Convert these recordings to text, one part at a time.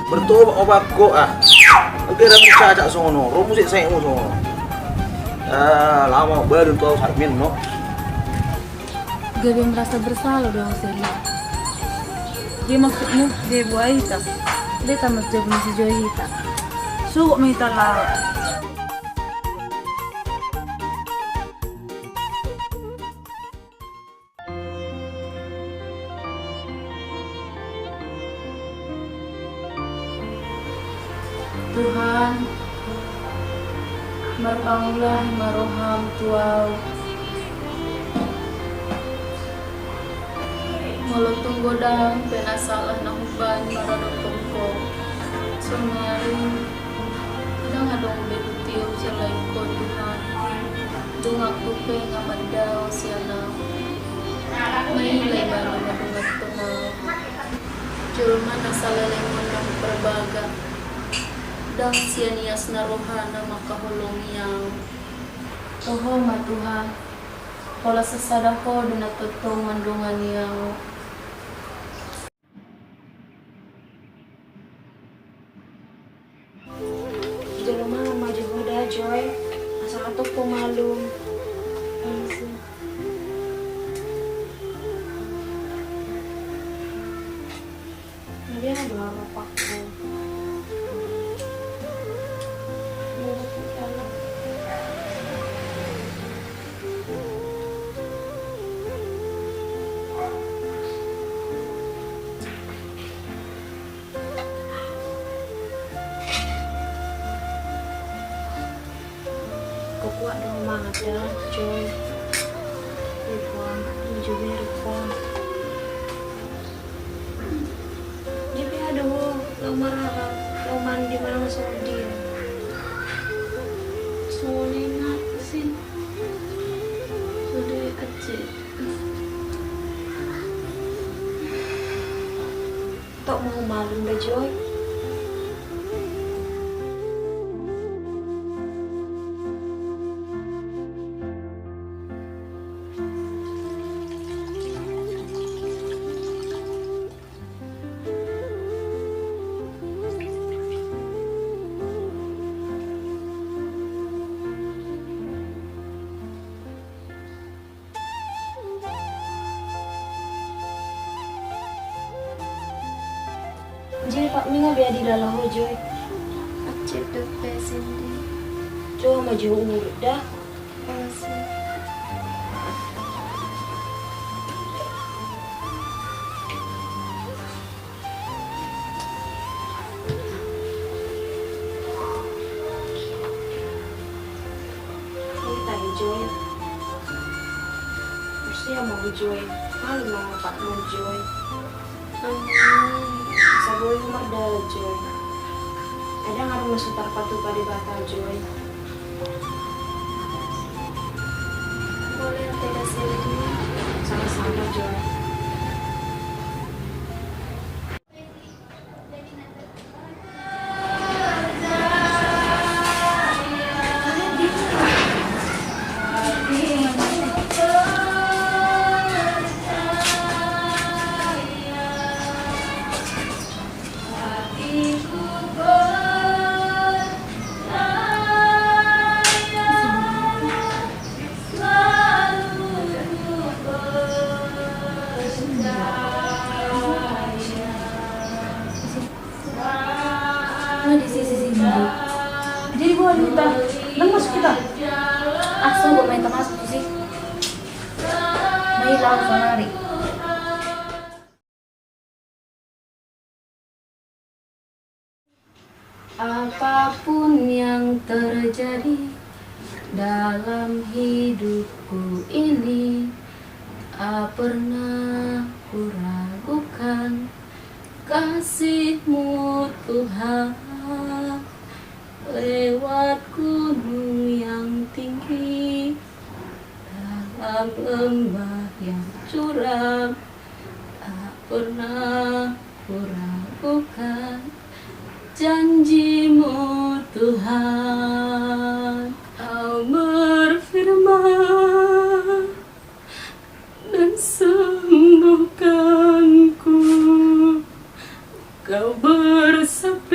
Bertobat obat kok ah. Akhirnya aku cacak sono, romo sik saya sono. Lama baru tuh Sarmin no. Gak dia merasa bersalah dong Sela. Dia maksudnya dia buat kita. Dia tamat jago si Joy kita. Suka minta lah. Tuhan, marpangulah maroham tuau. Molotong godang penasalah na huban maradong ko. Sumari, nang adong betutiyo sila'y ko Tuhan. Dungak tupe nga mandaw siya na. Mailay bago madungat tumaw. Jurman na sa lalemon ng perbaga. Dang siya niyas na rohana makahulong yang. Tuho matuhan. Pola sesada ko din natutong mandungan yang. Di rumah maju udah Joy, asal atau pemalum. Dia dua bapakku. Kuat dong ada Joy, Ripon, juga Ripon. Jadi aduh, lo marah, lo mandi mana masuk dia. Soalnya ngapa sih? Sudah kecil. Tak mau malu deh Joy. Jadi Pak Minga biar di dalam Joy. Acep dope sini. Coba maju umur dah. Kasih. Kita Joy. Mesti mau Joy. Malu mau Pak mau Joy. Saboy umar Joy. Ada nggak masuk tarpatu pada batal Joy? Boleh tidak sini. Sama-sama Joy. Di sisi sini. Jadi gua minta, nang masuk kita. Asal gua minta masuk sih. Bayi langsung lari. Apapun yang terjadi dalam hidupku ini, tak pernah kuragukan kasih-Mu Tuhan. Lewat gunung yang tinggi, dalam lembah yang curam, tak pernah kuragukan janji-Mu Tuhan. Kau berfirman dan sembuhkanku. Kau bersabda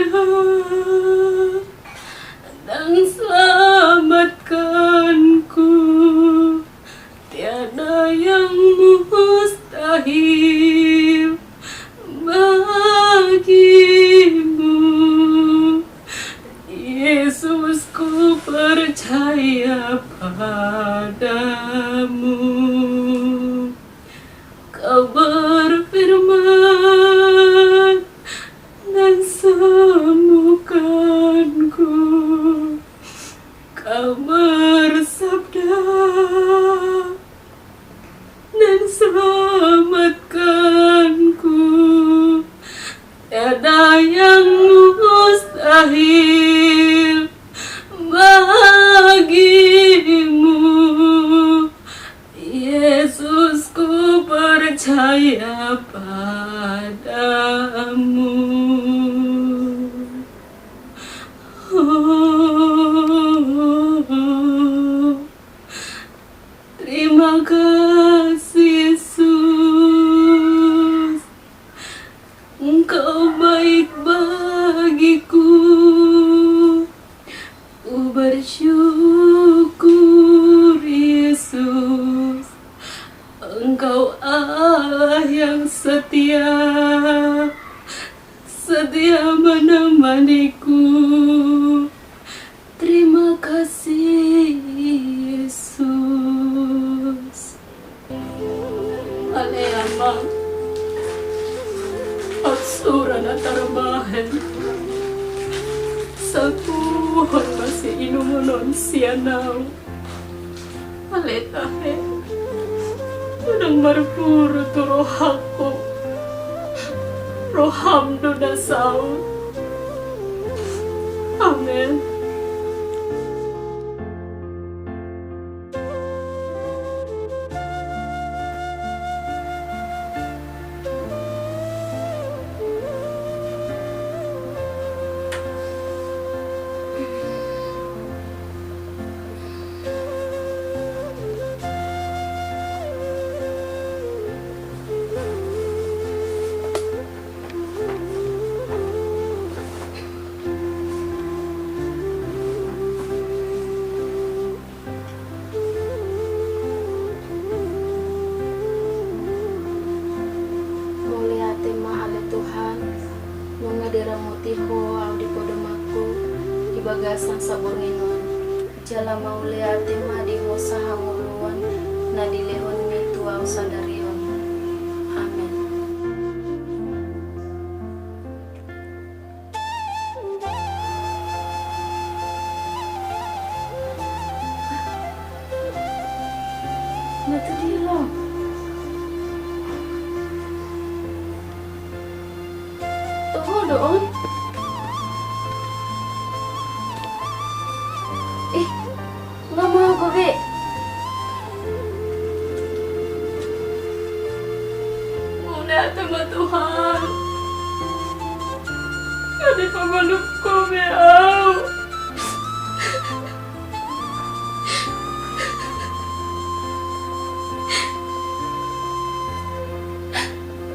percaya padamu. Kau berfirman dan sembuhkanku. Kau bersabda dan selamatkanku. Tiada yang mustahil bagimu. Yesus, ku percaya padamu. Terima kasih Yesus, Engkau baik bagiku. Ku bersyukur Yesus, Engkau Allah yang setia, setia menemaniku. Terima kasih Yesus. Aleama at sura na tarbahen sa tuhon masih inumunon siya now. Aletahe unang marpuro to rohako roham do na sao. Amen. Diramotiho au di podomaku di bagasang sabornginon jala maulia tema di mosaha nguluan na di lehon mitu au sadarion. Amen. Matu dilo. Doon. Nggak mau aku, Be. Muna sama Tuhan. Kali pamanuk ko, Be.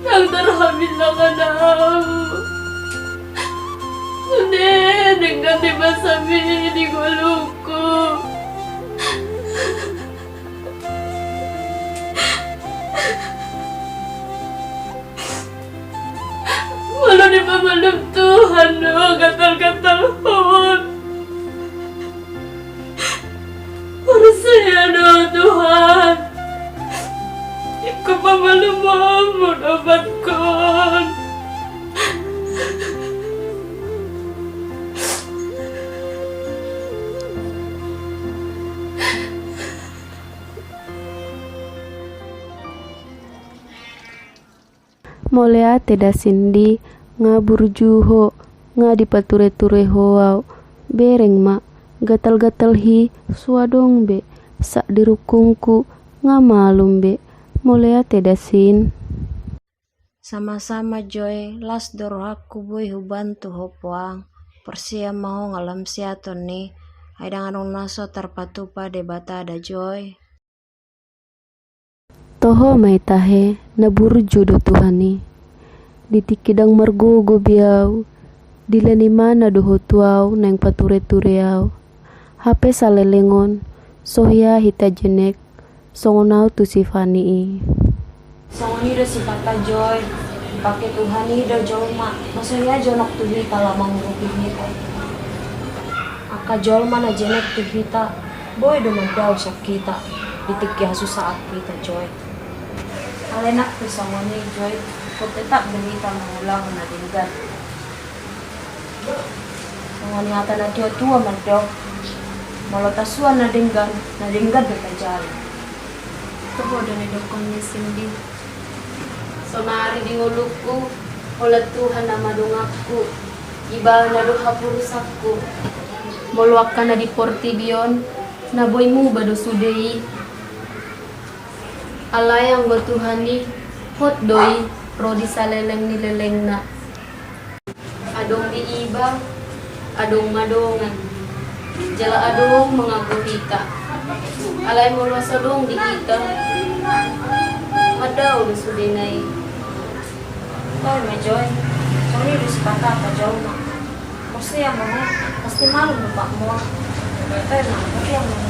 Yang terhamil na ka na. Dengan dimasabi di guluko. Walau di pamalap Tuhan, no, gatal-gatal hon. Harus saya, no, Tuhan. Ikaw pamalumam mo, obat kon. Molea teda sindi nga burjuho nga dipature-ture hoau bereng mak gatal-gatal hi suadong be sak dirukungku nga malum be molea teda sin. Sama-sama Joy, las dorohaku boy hubantu hopoang persia mau ngalam siaton ni aidang anong naso terpatupa de batada Joy. Toho mai tahe na burju do Tuhani. Ditikidang margogo biau. Dilani mana do hotuau nang pature-tureau. Hape salelengon. Sohya hita jenek. Songonau tu sifani i. Songoni do si Papa Joy, pake Tuhani do jolma. Maksudnya jonok tu hita lamang rupi hita. Aka jolma na jenek tu hita. Boy dumadaw sa kita. Itikya susah kita Joy. Alenak tu sama ni Joy. Kau tetap berita mengulang na dinggan. Sama ni ata na tua madaw. Malah tasuan na dinggan berkajar. Kehodo ni dokon ni Cindy. Sonari di ngulukku, oleh Tuhan nama dongakku. Iba na doha purusakku. Moluakan na di portibion, na boymu bado sudei. Alayang buat Tuhan ni, hot doi, rodi saleleng ni leleng na. Adong di iba, adong madongan. Jala adong mengaku kita. Alay moluas adong di kita. Ada udah sudei nai. Toy Joy. Sorry di sepatah apa jauh nak. Pasti yang mana? Pasti malu bapak mu. Pasti yang mana?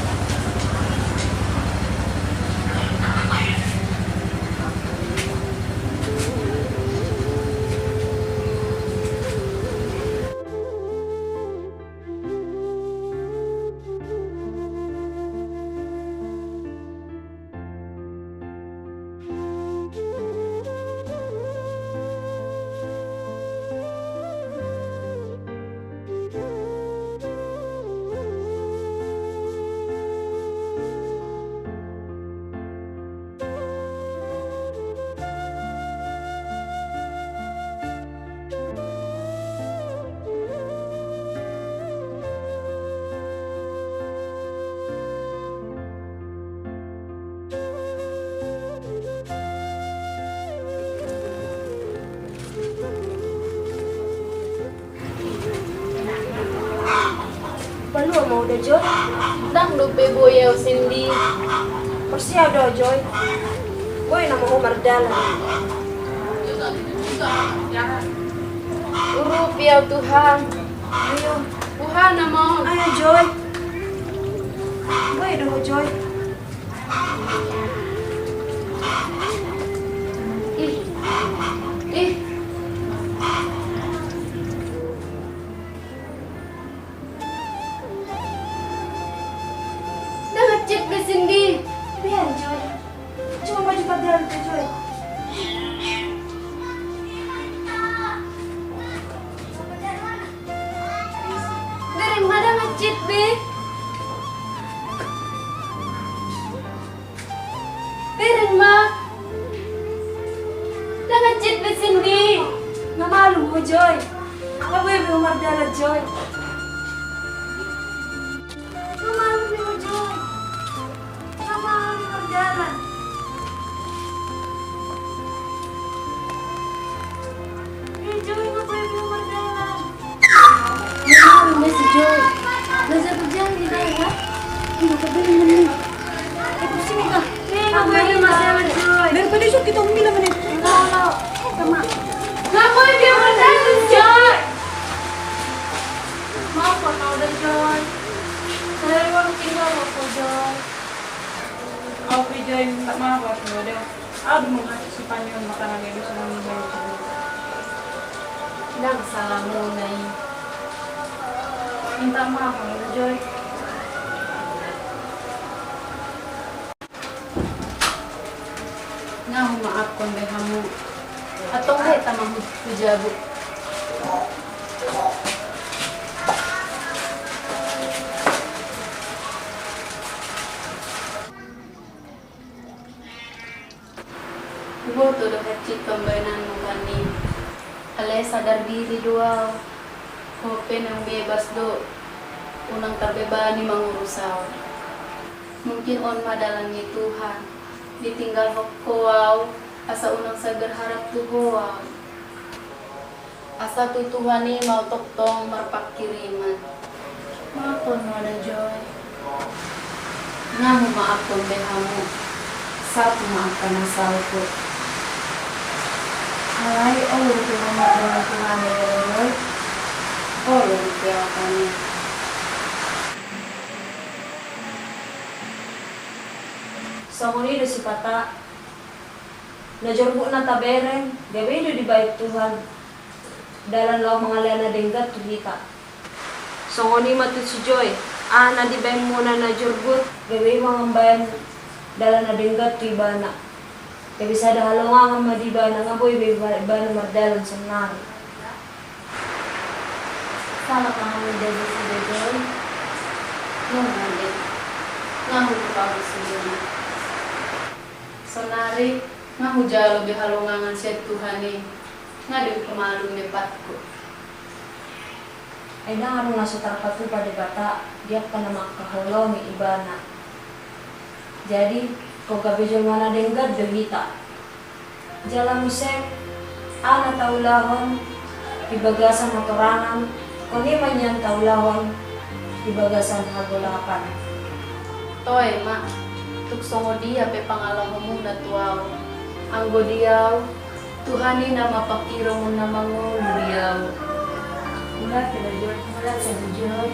Balu mau udah Joy. Dang lupe boyau Cindy. Persia do Joy. Boy nama Umar Dalan. Urup ya Tuhan. Ayo, Tuhan nama. ayo Joy. Boy do Joy. Ih. Dah ngecek ke Cindy. Biar Joy. Cuma baju padahal tuh Joy. Dari mana ngecek be? Dari ma. Dah ngecek ke Cindy. Nggak malu mo Joy. Nggak boleh be Umar Dalan Joy. Nggak malu be mo Joy. Nggak malu Umar Dalan. Joy nggak boleh be Umar Dalan. Memang Miss Joy. Belajar berjalan di daerah. Tidak kebeli ini. Sini kah? Nggak boleh be Umar Dalan Joy. Daripada esok kita umil apa nih? Kalau sama. Nggak boleh dia berjalan Joy. Maaf kalau udah Joy. Saya baru tinggal aku Joy. Aku Joy minta maaf waktu ada. Aduh menghati si panjang makanan itu sama Joy. Nang salah mulai. Minta maaf kalau Joy. Nga humaakon be hamu. Atong be tamang hujabu. Buto do kecil pembayaran mukani. Ale sadar diri doa. Hope nang bebas do. Unang tabebani mangurusaw. Mungkin on madalangi Tuhan. Ditinggal hokkoaw. Asa unang sagar harap tuhoaw. Asa tutuhani mau toktong marpak kiriman. Maapon mo na Joy. Nga humaapon behamu. Sa pumakan na salpo. Alay, ulo mga Tuhan ni Lord. Ulo kaya kami. Sa muli si Pata. Najorbo na tabereng. Gawin do di bayad Tuhan. Dalan law mga lana denggat tuhika. So ngoni matut si Joy. Ana di bayi muna na jurgut, gabi mga bayan dala na dinggat ti bana. Kaya bisa ada halongan nga di bana nga boy bana mardalan sa nari. Salah kami dari si Dejon. Nunggu. Ngahu pagod sendiri. Sonari ngahu jalo di halongan siya Tuhan ni. Ngadu kemalu ni patku. Ay na nga nasa tarpatu pada bata, dia ka na makaholo ni ibana. Jadi, kung kabidyo mana denggad, dewita. Jalan musek, ana taulahon, ibagasan motoranan, kung iman yan taulahon, ibagasan hagulakan. Toy mak, tuksongo dia pe pangalaman mo na tuaw. Anggo diyaw, Tuhani na mapakiro mo na manguluyaw. Mula, pinajor, mula sa Diyoy,